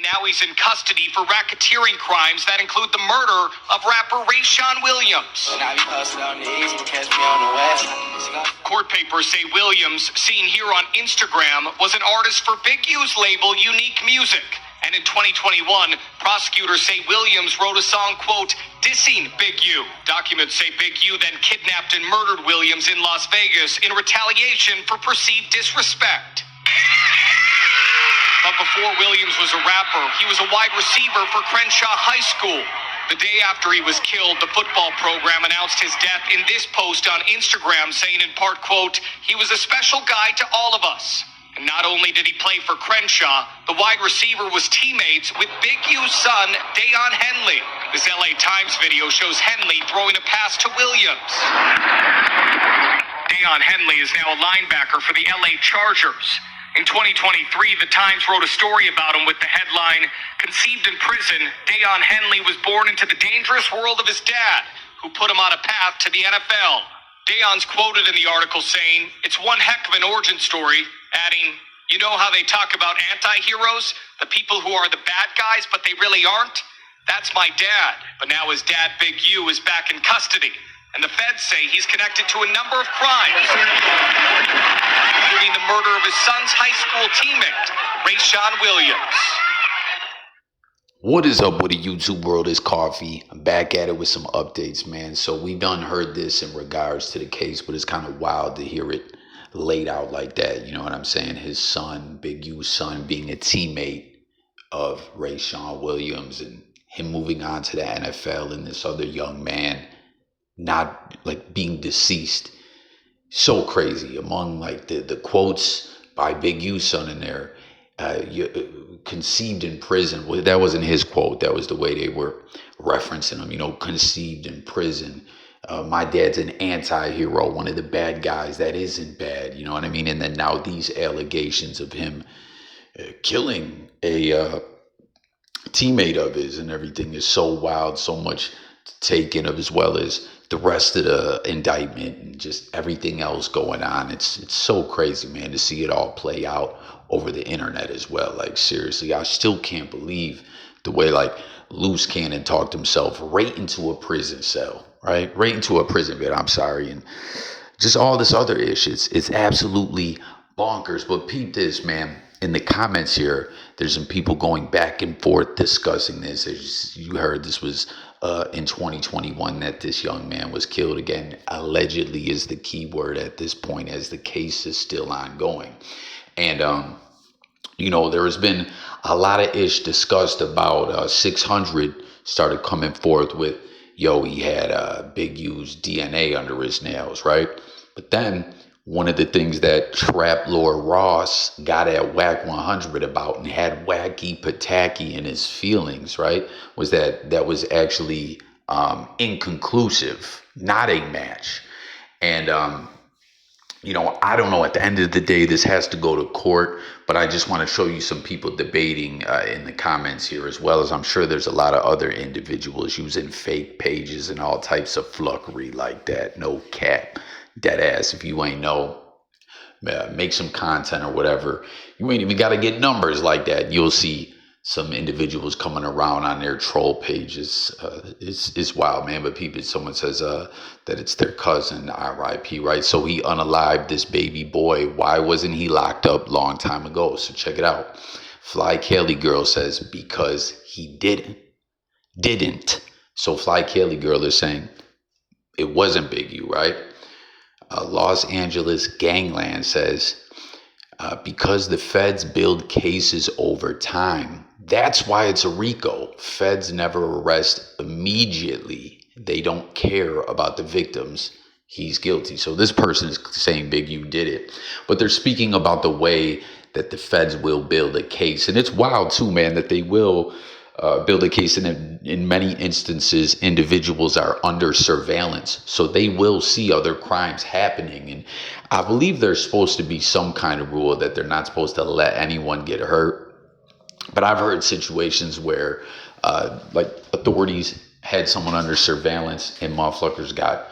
And now he's in custody for racketeering crimes that include the murder of rapper Rayshawn Williams. Court papers say Williams, seen here on Instagram, was an artist for Big U's label Uneek Music. And in 2021, prosecutors say Williams wrote a song, quote, dissing Big U. Documents say Big U then kidnapped and murdered Williams in Las Vegas in retaliation for perceived disrespect. But before Williams was a rapper, he was a wide receiver for Crenshaw High School. The day after he was killed, the football program announced his death in this post on Instagram, saying in part, quote, he was a special guy to all of us. And not only did he play for Crenshaw, the wide receiver was teammates with Big U's son, Deion Henley. This LA Times video shows Henley throwing a pass to Williams. Deion Henley is now a linebacker for the LA Chargers. In 2023, the Times wrote a story about him with the headline, Conceived in Prison, Deion Henley was born into the dangerous world of his dad, who put him on a path to the NFL. Deion's quoted in the article saying, it's one heck of an origin story, adding, you know how they talk about anti-heroes? The people who are the bad guys, but they really aren't? That's my dad. But now his dad, Big U, is back in custody. And the feds say he's connected to a number of crimes, including the murder of his son's high school teammate, Rayshawn Williams. What is up with the YouTube world? It's Coffee. I'm back at it with some updates, man. So we done heard this in regards to the case, but it's kind of wild to hear it laid out like that. You know what I'm saying? His son, Big U's son, being a teammate of Rayshawn Williams and him moving on to the NFL, and this other young man not like being deceased. So crazy. Among like the quotes by Big U's son in there, conceived in prison. Well, that wasn't his quote. That was the way they were referencing him, you know, conceived in prison. My dad's an anti-hero, one of the bad guys that isn't bad, you know what I mean? And then now these allegations of him killing a teammate of his and everything is so wild, so much taken of, as well as the rest of the indictment and just everything else going on. It's so crazy, man, to see it all play out over the internet as well. Like, seriously, I still can't believe the way like Loose Cannon talked himself right into a prison cell, right? Right into a prison bed, I'm sorry. And just all this other issues. It's absolutely bonkers. But peep this, man. In the comments here, there's some people going back and forth discussing this. As you heard, this was in 2021 that this young man was killed. Again, allegedly is the key word at this point, as the case is still ongoing. And, you know, there has been a lot of ish discussed about 600 started coming forth with, yo, he had Big U's DNA under his nails, right? But then one of the things that Trap Lord Ross got at Whack 100 about and had Wacky Pataki in his feelings, right, was that was actually inconclusive, not a match. And, you know, I don't know, at the end of the day, this has to go to court, but I just want to show you some people debating in the comments here, as well as I'm sure there's a lot of other individuals using fake pages and all types of fluffery like that. No cap. Dead ass. If you ain't know, make some content or whatever. You ain't even got to get numbers like that. You'll see some individuals coming around on their troll pages. It's wild, man. But people, someone says that it's their cousin, R.I.P., right? So he unalived this baby boy. Why wasn't he locked up long time ago? So check it out. Fly Kelly Girl says because he didn't. So Fly Kelly Girl is saying it wasn't Big U, right? Los Angeles Gangland says, because the feds build cases over time, that's why it's a Rico. Feds never arrest immediately. They don't care about the victims. He's guilty. So this person is saying Big U did it. But they're speaking about the way that the feds will build a case. And it's wild too, man, that they will build a case, and in many instances individuals are under surveillance, so they will see other crimes happening. And I believe there's supposed to be some kind of rule that they're not supposed to let anyone get hurt. But I've heard situations where like authorities had someone under surveillance and motherfuckers got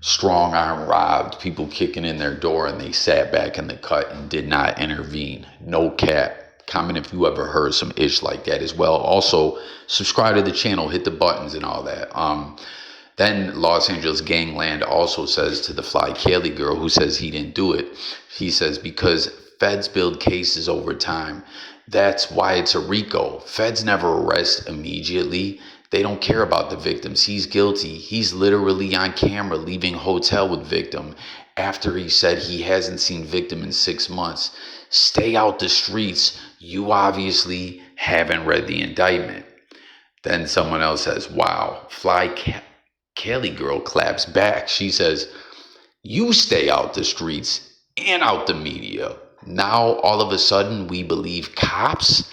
strong arm robbed, people kicking in their door, and they sat back in the cut and did not intervene. No cap. Comment if you ever heard some ish like that as well. Also, subscribe to the channel, hit the buttons and all that. Then Los Angeles Gangland also says to the Fly Kelly girl who says he didn't do it. He says, because feds build cases over time. That's why it's a Rico. Feds never arrest immediately. They don't care about the victims. He's guilty. He's literally on camera leaving hotel with victim after he said he hasn't seen victim in 6 months. Stay out the streets. You obviously haven't read the indictment. Then someone else says, wow, Kelly girl claps back. She says, you stay out the streets and out the media. Now all of a sudden we believe cops?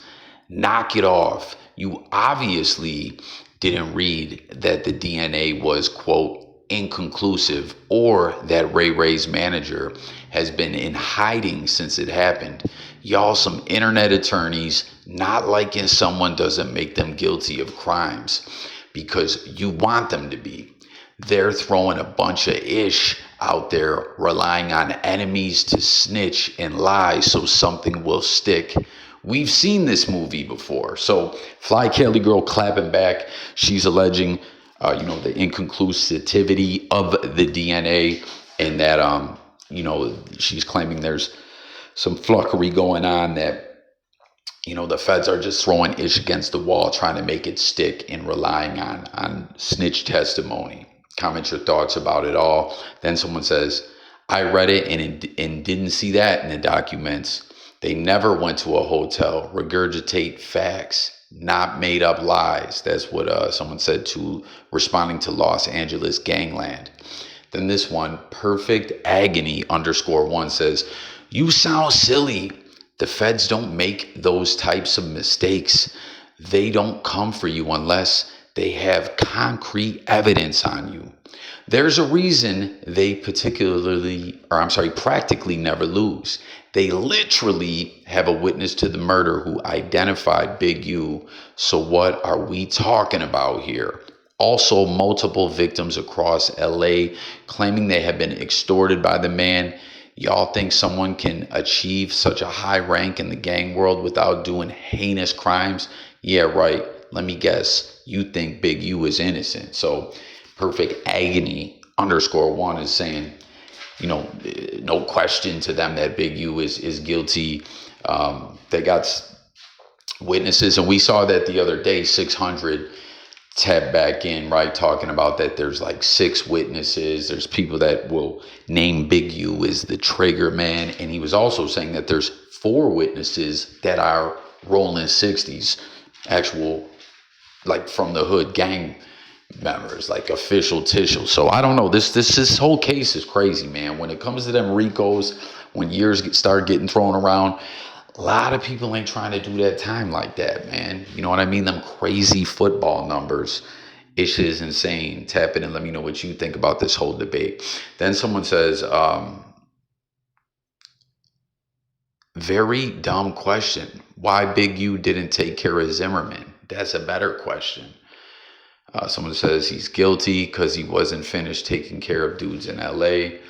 Knock it off. You obviously didn't read that the DNA was, quote, inconclusive, or that Ray Ray's manager has been in hiding since it happened. Y'all some internet attorneys not liking someone doesn't make them guilty of crimes because you want them to be. They're throwing a bunch of ish out there, relying on enemies to snitch and lie so something will stick. We've seen this movie before. So Fly Kelly girl clapping back. She's alleging, the inconclusivity of the DNA, and that, she's claiming there's some fluffery going on, that the feds are just throwing ish against the wall, trying to make it stick and relying on snitch testimony. Comment your thoughts about it all. Then someone says, I read it and didn't see that in the documents. They never went to a hotel. Regurgitate facts, not made up lies. That's what someone said to responding to Los Angeles Gangland. Then this one, Perfect Agony _1 says, you sound silly. The feds don't make those types of mistakes. They don't come for you unless they have concrete evidence on you. There's a reason they practically never lose. They literally have a witness to the murder who identified Big U. So what are we talking about here? Also, multiple victims across LA claiming they have been extorted by the man. Y'all think someone can achieve such a high rank in the gang world without doing heinous crimes? Yeah, right. Let me guess. You think Big U is innocent. So Perfect Agony _1 is saying, no question to them that Big U is guilty. They got witnesses, and we saw that the other day. 600 tapped back in, right, talking about that there's like 6 witnesses. There's people that will name Big U as the trigger man, and he was also saying that there's 4 witnesses that are rolling 60s, actual, like, from the hood gang members, like official tissue. So I don't know. This whole case is crazy, man. When it comes to them Ricos, when years start getting thrown around, a lot of people ain't trying to do that time like that, man. You know what I mean? Them crazy football numbers. It is insane. Tap in and let me know what you think about this whole debate. Then someone says, very dumb question. Why Big U didn't take care of Zimmerman? That's a better question. Someone says he's guilty because he wasn't finished taking care of dudes in LA.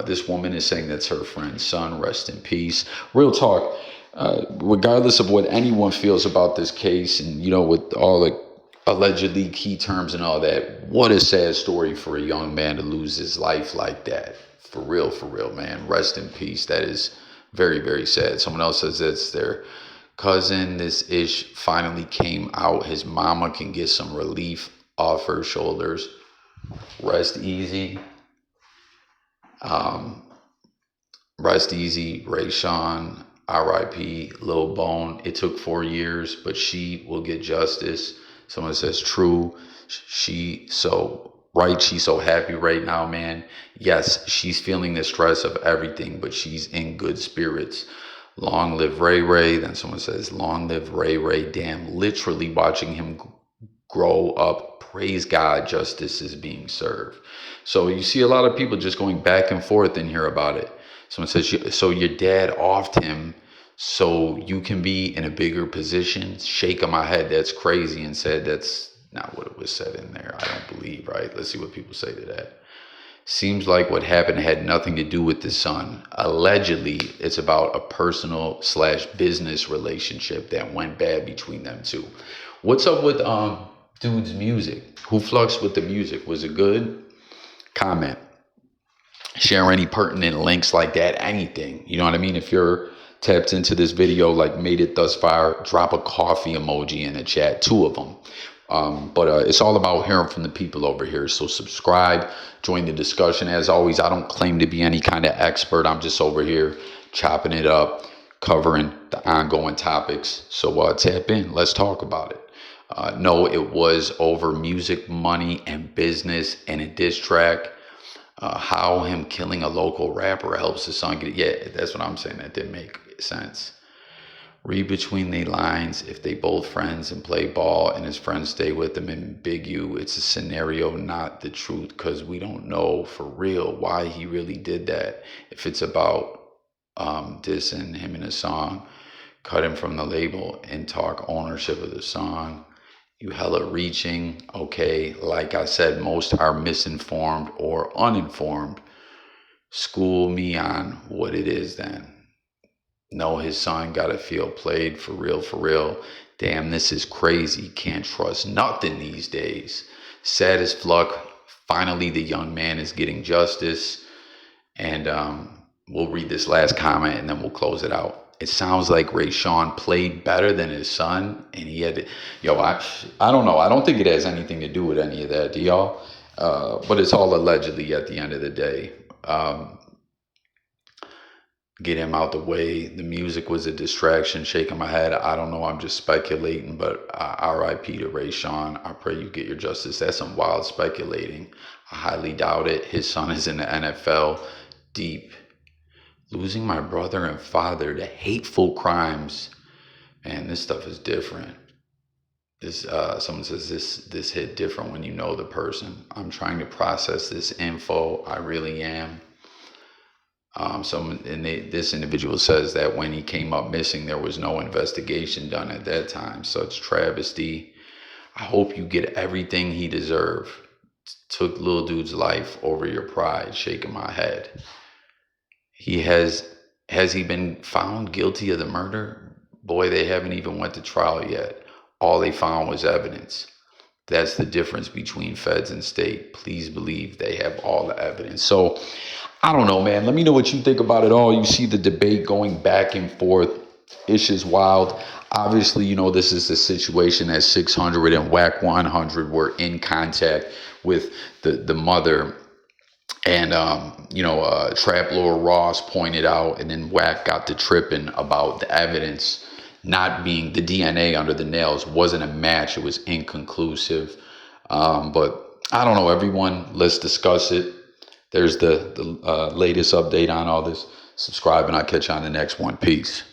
This woman is saying that's her friend's son. Rest in peace. Real talk. Regardless of what anyone feels about this case, and with all the allegedly key terms and all that, what a sad story for a young man to lose his life like that. For real, man. Rest in peace. That is very, very sad. Someone else says it's their cousin. This ish finally came out. His mama can get some relief off her shoulders. Rest easy. Rest easy, Rayshawn. R.I.P. Lil Bone. It took 4 years, but she will get justice. Someone says true. She's so happy right now, man. Yes, she's feeling the stress of everything, but she's in good spirits. Long live Ray Ray. Then someone says, long live Ray Ray. Damn, literally watching him grow up. Praise God, justice is being served. So you see a lot of people just going back and forth in here about it. Someone says, so your dad offed him so you can be in a bigger position? Shaking my head, that's crazy, and said that's not what it was said in there. I don't believe, right? Let's see what people say to that. Seems like what happened had nothing to do with the son. Allegedly, it's about a personal / business relationship that went bad between them two. What's up with dude's music? Who flux with the music? Was it good? Comment. Share any pertinent links like that, anything. You know what I mean? If you're tapped into this video, like made it thus far, drop a coffee emoji in the chat, 2 of them. But it's all about hearing from the people over here. So subscribe, join the discussion. As always, I don't claim to be any kind of expert. I'm just over here chopping it up, covering the ongoing topics. So tap in. Let's talk about it. No, it was over music, money, and business, and a diss track. How him killing a local rapper helps the son get. Yeah, that's what I'm saying. That didn't make sense. Read between the lines. If they both friends and play ball and his friends stay with him in Big U, it's a scenario, not the truth, because we don't know for real why he really did that. If it's about dissing him in a song, cut him from the label and talk ownership of the song. You hella reaching. Okay, like I said, most are misinformed or uninformed. School me on what it is then. No, his son got to feel played for real, for real. Damn, this is crazy. Can't trust nothing these days. Sad as fuck. Finally, the young man is getting justice. And we'll read this last comment and then we'll close it out. It sounds like Rayshawn played better than his son. And he had to, I don't know. I don't think it has anything to do with any of that, do y'all? But it's all allegedly at the end of the day. Get him out the way. The music was a distraction. Shaking my head. I don't know. I'm just speculating. But R.I.P. to Rayshawn. I pray you get your justice. That's some wild speculating. I highly doubt it. His son is in the NFL. Deep. Losing my brother and father to hateful crimes. Man, this stuff is different. This someone says this hit different when you know the person. I'm trying to process this info. I really am. This individual says that when he came up missing, there was no investigation done at that time. Such travesty. I hope you get everything he deserved. Took little dude's life over your pride. Shaking my head. Has he been found guilty of the murder? Boy, they haven't even went to trial yet. All they found was evidence. That's the difference between feds and state. Please believe they have all the evidence. So I don't know, man. Let me know what you think about it all. You see the debate going back and forth. Ish is wild. Obviously, this is the situation that 600 and Whack 100 were in contact with the mother. And, Trap Lord Ross pointed out, and then Whack got to tripping about the evidence not being, the DNA under the nails wasn't a match. It was inconclusive. But I don't know, everyone. Let's discuss it. There's the latest update on all this. Subscribe and I'll catch you on the next one. Peace.